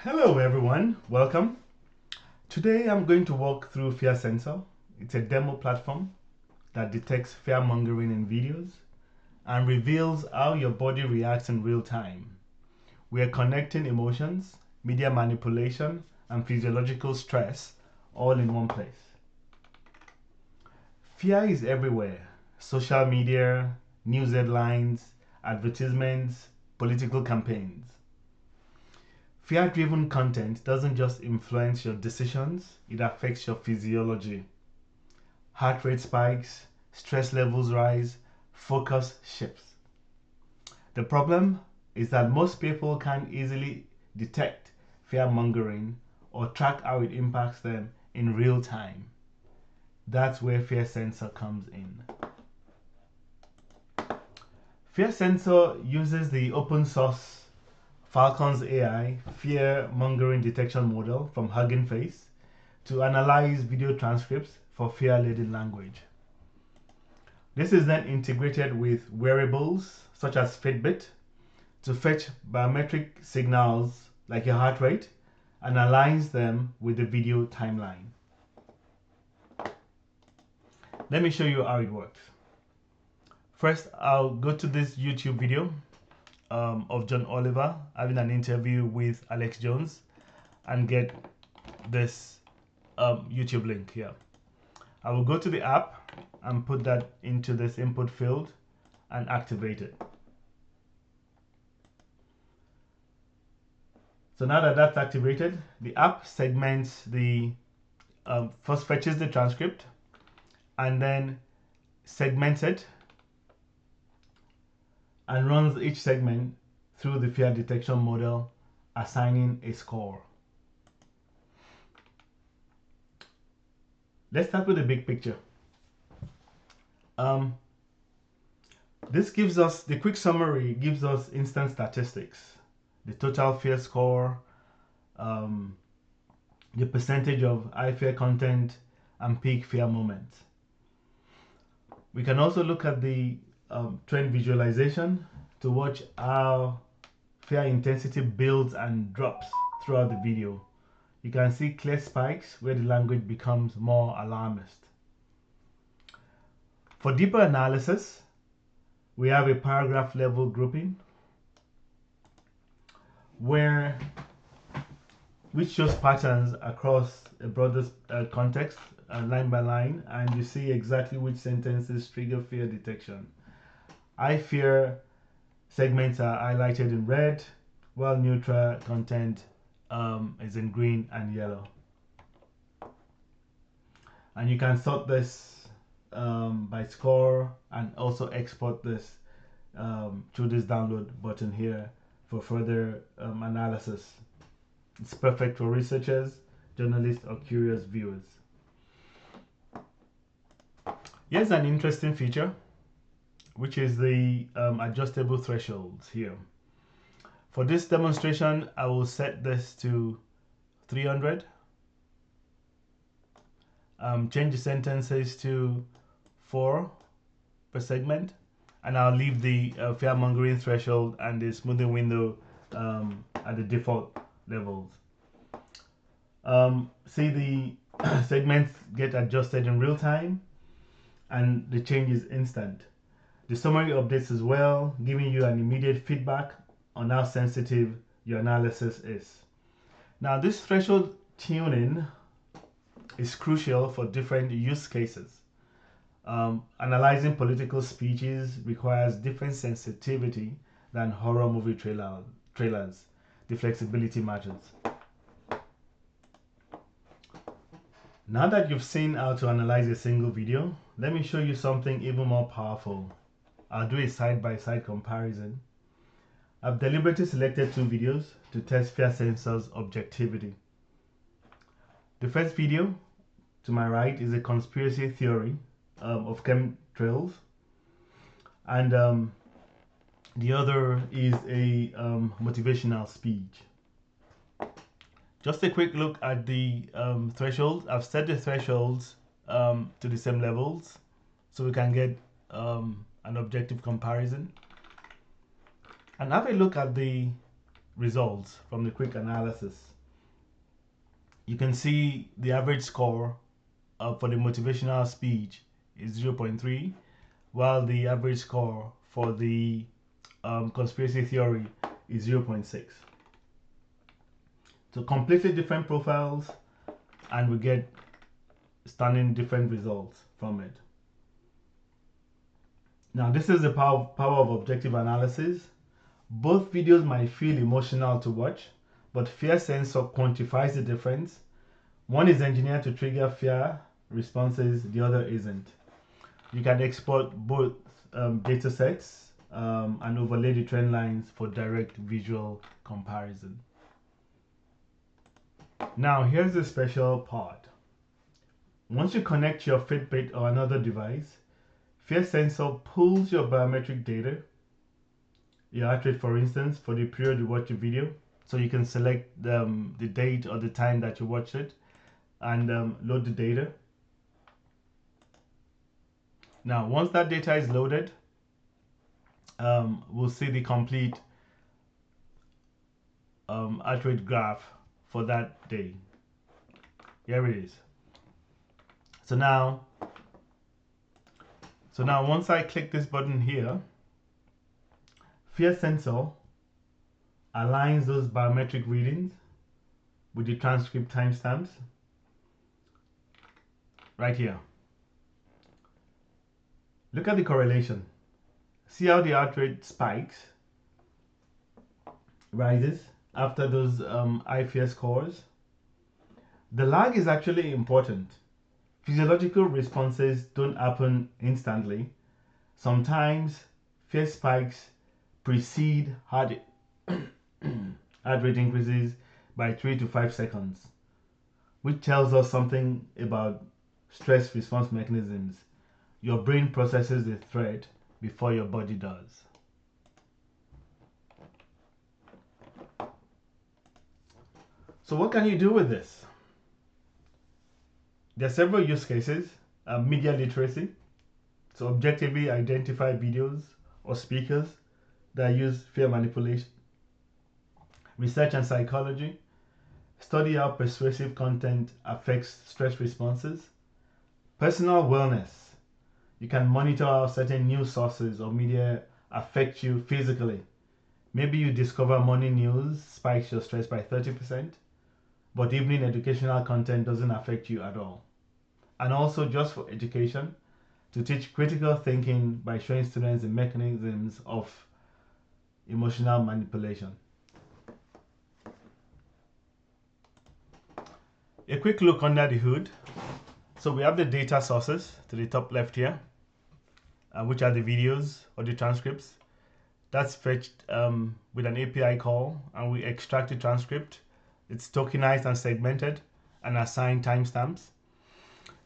Hello everyone, welcome. Today I'm going to walk through FearSensor. It's a demo platform that detects fear-mongering in videos and reveals how your body reacts in real time. We are connecting emotions, media manipulation, and physiological stress all in one place. Fear is everywhere. Social media, news headlines, advertisements, political campaigns. Fear-driven content doesn't just influence your decisions, it affects your physiology. Heart rate spikes, stress levels rise, focus shifts. The problem is that most people can't easily detect fear-mongering or track how it impacts them in real time. That's where FearSensor comes in. FearSensor uses the open source Falconsai fear-mongering detection model from Hugging Face to analyze video transcripts for fear-laden language. This is then integrated with wearables such as Fitbit to fetch biometric signals like your heart rate and aligns them with the video timeline. Let me show you how it works. First, I'll go to this YouTube video of John Oliver having an interview with Alex Jones and get this YouTube link here. I will go to the app and put that into this input field and activate it. So now that that's activated, the app segments the first fetches the transcript and then segments it and runs each segment through the fear detection model, assigning a score. Let's start with the big picture. This gives us, the quick summary gives us instant statistics, the total fear score, the percentage of high fear content, and peak fear moments. We can also look at the trend visualization to watch how fear intensity builds and drops throughout the video. You can see clear spikes where the language becomes more alarmist. For deeper analysis, we have a paragraph level grouping which shows patterns across a broader context, line by line, and you see exactly which sentences trigger fear detection. I fear segments are highlighted in red, while neutral content is in green and yellow. And you can sort this by score and also export this through this download button here for further analysis. It's perfect for researchers, journalists, or curious viewers. Here's an interesting feature, which is the adjustable thresholds here. For this demonstration, I will set this to 300. Change the sentences to 4 per segment, and I'll leave the fear-mongering threshold and the smoothing window at the default levels. See the segments get adjusted in real time and the change is instant. The summary updates as well, giving you an immediate feedback on how sensitive your analysis is. Now, this threshold tuning is crucial for different use cases. Analyzing political speeches requires different sensitivity than horror movie trailers. The flexibility matters. Now that you've seen how to analyze a single video, let me show you something even more powerful. I'll do a side-by-side comparison. I've deliberately selected 2 videos to test FearSensor's objectivity. The first video to my right is a conspiracy theory of chemtrails, and the other is a motivational speech. Just a quick look at the thresholds. I've set the thresholds to the same levels so we can get an objective comparison. And have a look at the results from the quick analysis. you can see the average score for the motivational speech is 0.3, while the average score for the conspiracy theory is 0.6. So completely different profiles, and we get stunning different results from it. Now, this is the power of objective analysis. Both videos might feel emotional to watch, but FearSensor quantifies the difference. One is engineered to trigger fear responses, the other isn't. You can export both data sets and overlay the trend lines for direct visual comparison. Now, here's the special part. Once you connect your Fitbit or another device, FearSensor pulls your biometric data, your heart rate for instance, for the period you watch the video. So you can select the date or the time that you watched it and load the data. Now, once that data is loaded, we'll see the complete heart rate graph for that day. Here it is. So now once I click this button here, FearSensor aligns those biometric readings with the transcript timestamps right here. Look at the correlation. See how the heart rate spikes, rises after those high fear scores. The lag is actually important. Physiological responses don't happen instantly. Sometimes fear spikes precede heart rate increases by 3 to 5 seconds, which tells us something about stress response mechanisms. Your brain processes the threat before your body does. So what can you do with this? There are several use cases. Media literacy. So objectively identify videos or speakers that use fear manipulation. Research and psychology. Study how persuasive content affects stress responses. Personal wellness. You can monitor how certain news sources or media affect you physically. Maybe you discover morning news spikes your stress by 30%, but evening educational content doesn't affect you at all. And also, just for education, to teach critical thinking by showing students the mechanisms of emotional manipulation. A quick look under the hood. So we have the data sources to the top left here, which are the videos or the transcripts. That's fetched with an API call, and we extract the transcript. It's tokenized and segmented and assigned timestamps.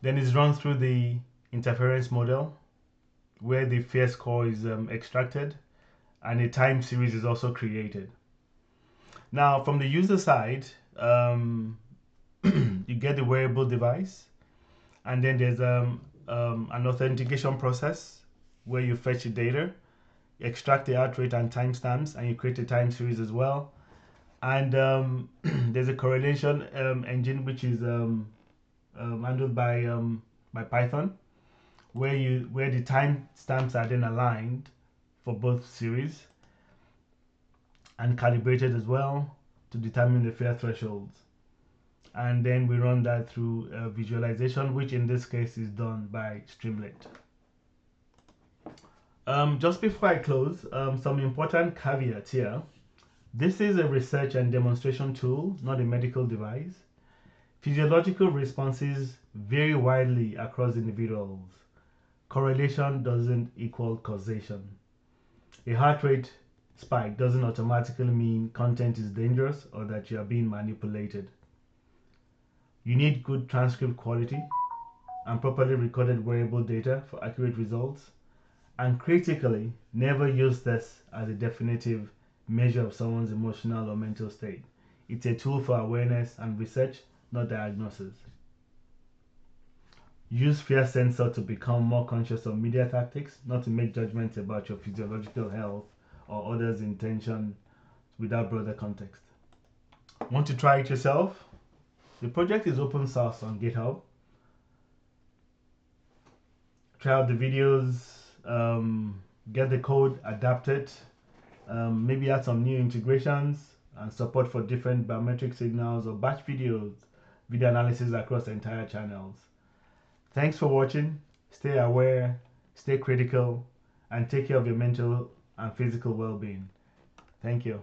Then it's run through the interference model, where the fear score is extracted, and a time series is also created. Now, from the user side, you get the wearable device, and then there's an authentication process where you fetch the data, extract the heart rate and timestamps, and you create a time series as well. And there's a correlation engine which is handled by Python, where the timestamps are then aligned for both series and calibrated as well to determine the fear thresholds. And then we run that through visualization, which in this case is done by Streamlit. Just before I close, some important caveats here. This is a research and demonstration tool, not a medical device. Physiological responses vary widely across individuals. Correlation doesn't equal causation. A heart rate spike doesn't automatically mean content is dangerous or that you are being manipulated. You need good transcript quality and properly recorded wearable data for accurate results. And critically, never use this as a definitive measure of someone's emotional or mental state. It's a tool for awareness and research, not diagnosis. Use FearSensor to become more conscious of media tactics, not to make judgments about your physiological health or others' intention without broader context. Want to try it yourself? The project is open source on GitHub. Try out the videos, get the code, adapt it, maybe add some new integrations and support for different biometric signals or batch videos, video analysis across entire channels. Thanks for watching. Stay aware, stay critical, and take care of your mental and physical well-being. Thank you.